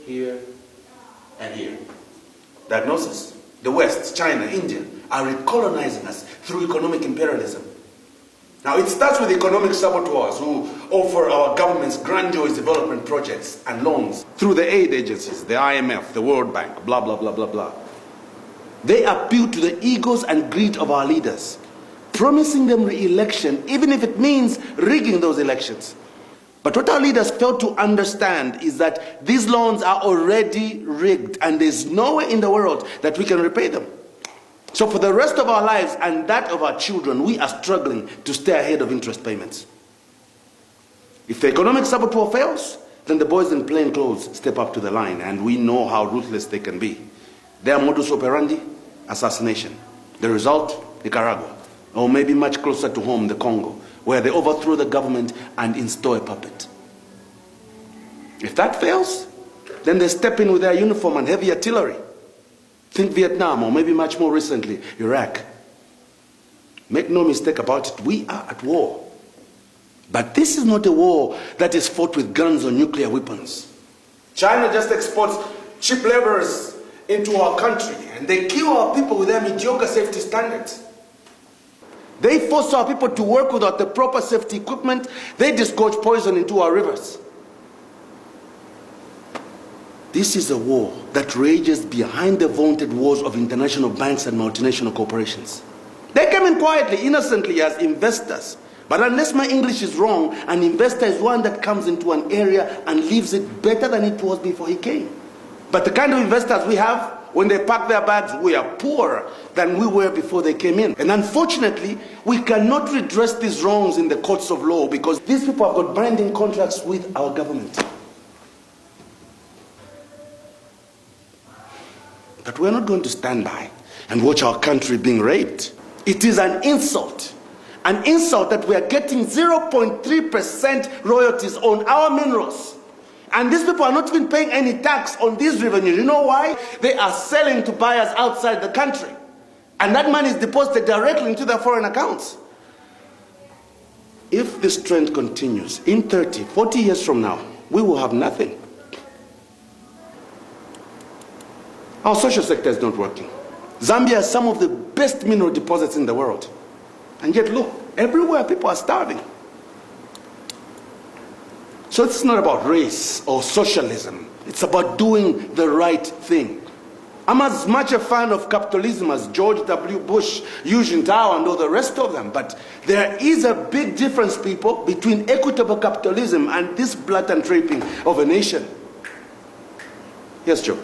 here, and here. Diagnosis: the West, China, India, are recolonizing us through economic imperialism. Now, it starts with economic saboteurs who offer our governments grandiose development projects and loans through the aid agencies, the IMF, the World Bank, blah, blah, blah, blah, blah. They appeal to the egos and greed of our leaders, promising them re-election, even if it means rigging those elections. But what our leaders fail to understand is that these loans are already rigged, and there's nowhere in the world that we can repay them. So for the rest of our lives and that of our children, we are struggling to stay ahead of interest payments. If the economic saboteur fails, then the boys in plain clothes step up to the line, and we know how ruthless they can be. Their modus operandi: assassination. The result: Nicaragua, or maybe much closer to home, the Congo, where they overthrow the government and install a puppet. If that fails, then they step in with their uniform and heavy artillery. Think Vietnam, or maybe much more recently, Iraq. Make no mistake about it, we are at war. But this is not a war that is fought with guns or nuclear weapons. China just exports cheap laborers into our country, and they kill our people with their mediocre safety standards. They force our people to work without the proper safety equipment. They disgorge poison into our rivers. This is a war that rages behind the vaunted wars of international banks and multinational corporations. They came in quietly, innocently as investors. But unless my English is wrong, an investor is one that comes into an area and leaves it better than it was before he came. But the kind of investors we have, when they pack their bags, we are poorer than we were before they came in. And unfortunately, we cannot redress these wrongs in the courts of law because these people have got binding contracts with our government. But we're not going to stand by and watch our country being raped. It is an insult that we are getting 0.3% royalties on our minerals. And these people are not even paying any tax on these revenues. You know why? They are selling to buyers outside the country. And that money is deposited directly into their foreign accounts. If this trend continues, in 30, 40 years from now, we will have nothing. Our social sector is not working. Zambia has some of the best mineral deposits in the world. And yet, look, everywhere people are starving. So it's not about race or socialism. It's about doing the right thing. I'm as much a fan of capitalism as George W. Bush, Eugene Tao, and all the rest of them. But there is a big difference, people, between equitable capitalism and this blatant raping of a nation. Yes, Joe.